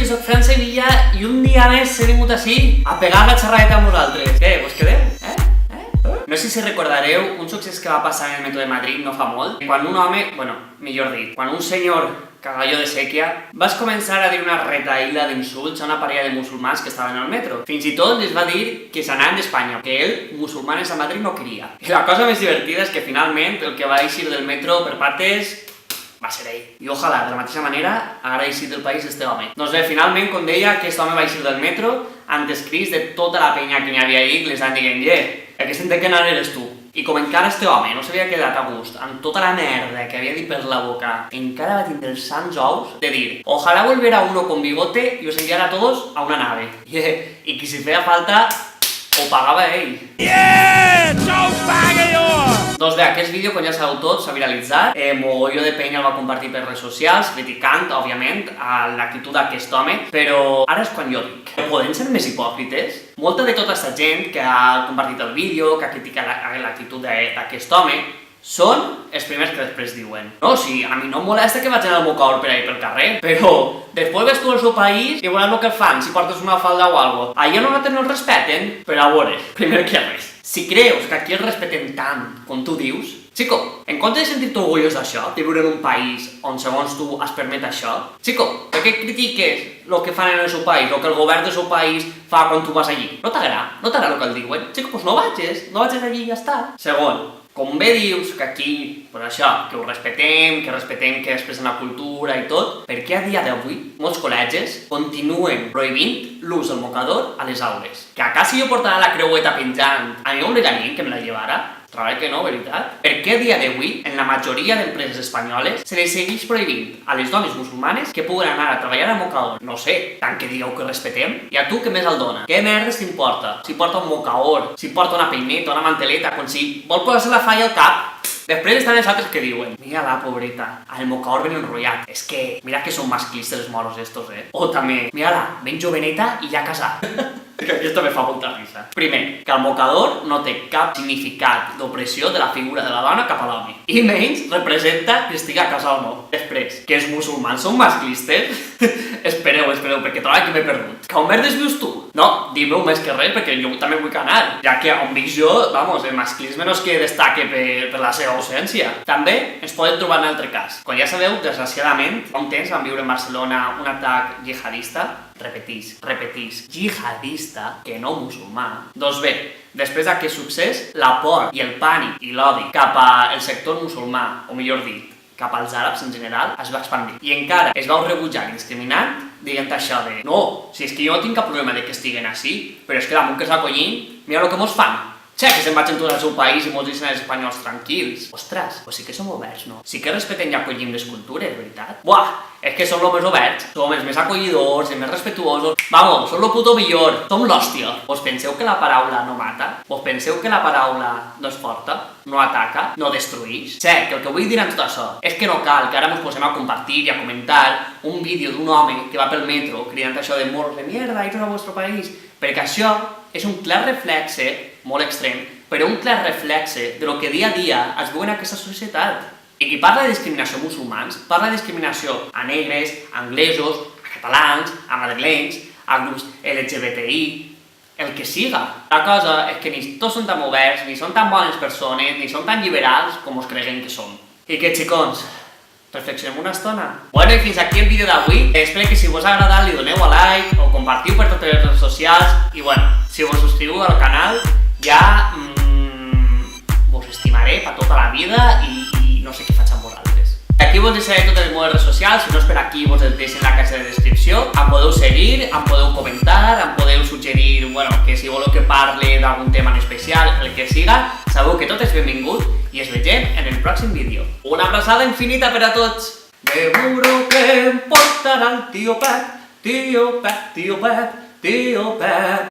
jo soc Fran Sevilla i un dia més he vingut així a pegar la xerradeta amb vosaltres. Què, vos quedeu? No sé si recordareu un succés que va passar en el metro de Madrid no fa molt, quan un home, millor dit, quan un senyor cagalló de sèquia vas començar a dir una retaïla d'insults a una parella de musulmans que estaven al metro. Fins i tot les va dir que s'anaven d'Espanya, que ell, musulmanes a Madrid, no queria. I la cosa més divertida és que finalment el que va eixir del metro per partes va ser ell. I ojalà, de la mateixa manera, haguera eixit del país este home. Doncs bé, finalment, com deia, aquest home va eixir del metro amb escrits de tota la penya que n'hi havia ahí, que les han dient, el que s'entén que anar eres tu. I com encara este home no s'havia quedat a gust amb tota la merda que havia dit per la boca, encara va tindre els sants ous de dir ojalá volviera uno con bigote y os enviara a todos a una nave. I que si feia falta, ho pagava ell. Doncs bé, aquest vídeo, com ja sabeu tots, s'ha viralitzat. Mogolló de penya el va compartir per redes socials, criticant, òbviament, l'actitud d'aquest home, però ara és quan jo dic. Podem ser més hipòcrites? Molta de tota aquesta gent que ha compartit el vídeo, que ha criticat l'actitud d'aquest home, són els primers que després diuen no, sí, a mi no em molesta que vaig anar al Mocaor per ahí pel carrer, però després ves tu al seu país i veuràs el que fan si portes una falda o algo. Allà nosaltres no el respeten, però a veure, primer que res, si creus que aquí el respeten tant com tu dius, xico, en comptes de sentir-te orgullós d'això, de viure en un país on segons tu es permet això, xico, per què critiques el que fan en el seu país, el que el govern del seu país fa quan tu vas allí? No t'agrada? No t'agrada el que el diuen? Xico, doncs no vagis allí i ja està. Segon, com bé dius que aquí, pues això, que ho respetem, que expressen la cultura i tot, per què a dia d'avui molts col·legis continuen prohibint l'ús del mocador a les aules? Que acá si jo portara la creueta penjant, a mi m'obligarien que me la llevara? Treball que no, veritat? Per què a dia d'avui, en la majoria d'empreses espanyoles, se les segueix prohibint a les dones musulmanes que puguen anar a treballar a mocador? No sé, tant que digueu que respetem. I a tu què més el dona? Què merdes t'importa? Si porta un mocador, si porta una peineta, una manteleta, com si vol posar-se la falla al cap. Després estan els altres que diuen mira la pobreta, al mocador ben enrotllat. És que, mira que són masclistes els moros estos, O també, mira-la, ben joveneta i ja casat. Que aquesta me fa molta risa. Primer, que el mocador no té cap significat d'opressió de la figura de la dona cap a l'home. I menys representa que estigui a casa o no. Després, que els musulmans són masclistes? Espereu, perquè trobo que m'he perdut. Que on merdes vius tu? No, dime-ho més que res, perquè jo també vull anar. Ja que on vic jo, el masclisme no és que destaque per la seva ausència. També ens podem trobar en un altre cas. Com ja sabeu, desgraciadament, fa un temps van viure en Barcelona un atac jihadista. Repetís, jihadista, que no musulmà. Doncs bé, després d'aquest succés, la por i el pànic i l'odi cap al sector musulmà, o millor dit, cap als àrabs en general, es va expandir. I encara es vau rebutjar discriminant, dient això de no, si és que jo no tinc cap problema de que estiguen així, però és que damunt que s'acollin, mira el que mos fan. Que se'n vagin tots al seu país i molts dicen els espanyols tranquils. Ostres, pues sí que som oberts, no? Sí que respectem i acollim les cultures, veritat? Buah, és que som els més oberts, som els més acollidors, els més respetuosos. Vamos, som lo puto millor, som l'hòstia. Vos penseu que la paraula no mata? Vos penseu que la paraula no és forta? No ataca? No destruïx? Que el que vull dir amb tot això és que no cal que ara ens posem a compartir i a comentar un vídeo d'un home que va pel metro cridant això de morros de mierda, ir al vostre país, perquè això és un clar reflexe, molt extrem, però un clar reflexe de lo que dia a dia es viu en aquesta societat. I qui parla de discriminació a musulmans, parla de discriminació a negres, a anglesos, a catalans, a madrilenys, a grups LGBTI, el que siga. La cosa és que ni tots són tan oberts, ni són tan bones persones, ni són tan liberals com us creguem que som. I que, xicons, reflexionem una estona. Bueno, i fins aquí el vídeo d'avui. Espero que si vos ha agradat li doneu a like o compartiu per totes les redes socials i bueno, si vos subscriviu al canal ja vos estimaré per tota la vida i no sé què faig amb vosaltres. Aquí vos deixaré totes les meves redes socials, si no és per aquí vos les deixo en la caixa de descripció. Em podeu seguir, em podeu comentar, em podeu suggerir, que si voleu que parli d'algun tema en especial, el que siga, sabeu que tot és benvingut i ens vegem en el pròxim vídeo. Una abraçada infinita per a tots! Seguro que em portarà el tío Pep, tío Pep, tío Pep, tío Pep.